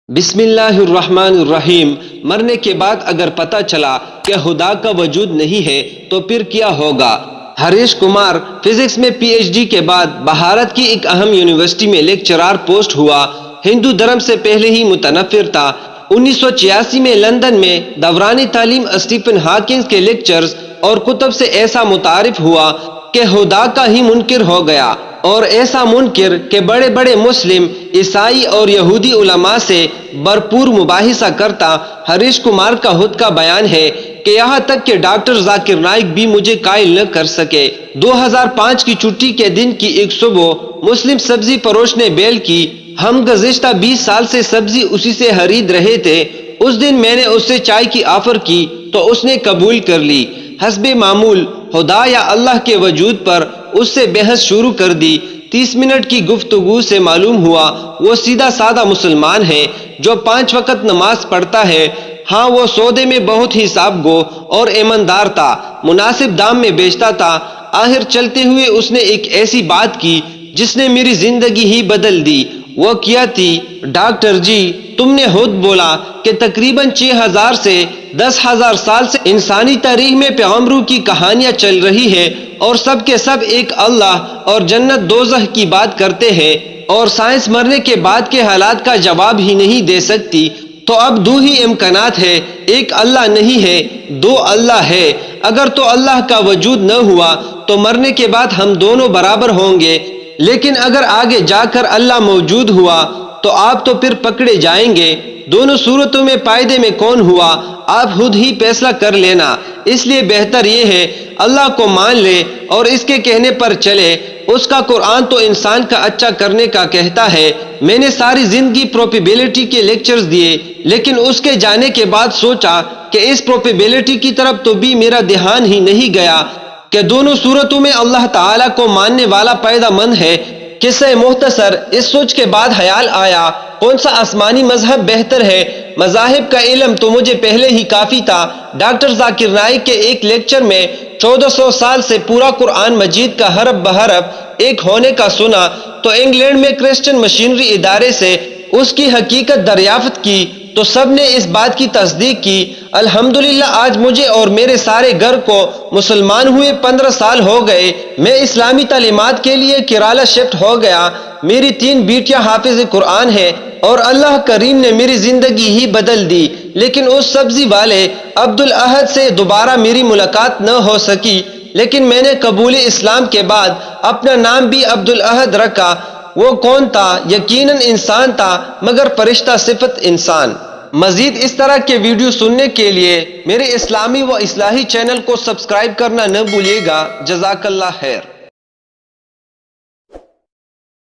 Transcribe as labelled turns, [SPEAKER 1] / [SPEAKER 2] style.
[SPEAKER 1] بسم اللہ الرحمن الرحیم۔ مرنے کے بعد اگر پتہ چلا کہ خدا کا وجود نہیں ہے تو پھر کیا ہوگا؟ ہریش کمار فزکس میں پی ایچ ڈی کے بعد بھارت کی ایک اہم یونیورسٹی میں لیکچرار پوسٹ ہوا۔ ہندو دھرم سے پہلے ہی متنفر تھا۔ 1986 میں لندن میں دوران تعلیم اسٹیفن ہاکنز کے لیکچرز اور کتب سے ایسا متعارف ہوا کہ خدا کا ہی منکر ہو گیا، اور ایسا منکر کہ بڑے بڑے مسلم، عیسائی اور یہودی علماء سے بھرپور مباحثہ کرتا ہریش کمار کا خود کا بیان ہے کہ یہاں تک کہ ڈاکٹر ذاکر نائک بھی مجھے قائل نہ کر سکے۔ 2005 کی چھٹی کے دن کی ایک صبح مسلم سبزی فروش نے بیل کی۔ ہم گزشتہ 20 سال سے سبزی اسی سے خرید رہے تھے۔ اس دن میں نے اس سے چائے کی آفر کی تو اس نے قبول کر لی۔ حسب معمول خدا یا اللہ کے وجود پر اس سے بحث شروع کر دی۔ 30 منٹ کی گفتگو سے معلوم ہوا وہ سیدھا سادہ مسلمان ہے جو 5 وقت نماز پڑھتا ہے۔ ہاں، وہ سودے میں بہت حساب گو اور ایماندار تھا، مناسب دام میں بیچتا تھا۔ آخر چلتے ہوئے اس نے ایک ایسی بات کی جس نے میری زندگی ہی بدل دی۔ وہ کیا تھی؟ ڈاکٹر جی، تم نے خود بولا کہ تقریباً 6000 سے 10,000 سال سے انسانی تاریخ میں پیغمبروں کی کہانیاں چل رہی ہے، اور سب کے سب ایک اللہ اور جنت دوزخ کی بات کرتے ہیں، اور سائنس مرنے کے بعد کے حالات کا جواب ہی نہیں دے سکتی۔ تو اب دو ہی امکانات ہے، ایک اللہ نہیں ہے، دو اللہ ہے۔ اگر تو اللہ کا وجود نہ ہوا تو مرنے کے بعد ہم دونوں برابر ہوں گے، لیکن اگر آگے جا کر اللہ موجود ہوا تو آپ تو پھر پکڑے جائیں گے۔ دونوں صورتوں میں فائدے میں کون ہوا، آپ خود ہی فیصلہ کر لینا۔ اس لیے بہتر یہ ہے اللہ کو مان لے اور اس کے کہنے پر چلے۔ اس کا قرآن تو انسان کا اچھا کرنے کا کہتا ہے۔ میں نے ساری زندگی پروبیبلٹی کے لیکچرز دیے، لیکن اس کے جانے کے بعد سوچا کہ اس پروبیبلٹی کی طرف تو بھی میرا دھیان ہی نہیں گیا کہ دونوں صورتوں میں اللہ تعالیٰ کو ماننے والا فائدہ مند ہے۔ قصہ مختصر، اس سوچ کے بعد خیال آیا کون سا آسمانی مذہب بہتر ہے۔ مذاہب کا علم تو مجھے پہلے ہی کافی تھا۔ ڈاکٹر ذاکر نائک کے ایک لیکچر میں 1400 سال سے پورا قرآن مجید کا حرف بحرف ایک ہونے کا سنا تو انگلینڈ میں کرسچن مشینری ادارے سے اس کی حقیقت دریافت کی تو سب نے اس بات کی تصدیق کی۔ الحمدللہ آج مجھے اور میرے سارے گھر کو مسلمان ہوئے 15 سال ہو گئے۔ میں اسلامی تعلیمات کے لیے کیرالہ شفٹ ہو گیا۔ میری 3 بیٹیاں حافظ قرآن ہیں اور اللہ کریم نے میری زندگی ہی بدل دی۔ لیکن اس سبزی والے عبدالاحد سے دوبارہ میری ملاقات نہ ہو سکی، لیکن میں نے قبول اسلام کے بعد اپنا نام بھی عبدالاحد رکھا۔ وہ کون تھا؟ یقیناً انسان تھا، مگر فرشتہ صفت انسان۔ مزید اس طرح کے ویڈیو سننے کے لیے میرے اسلامی و اصلاحی چینل کو سبسکرائب کرنا نہ بھولیے گا۔ جزاک اللہ خیر۔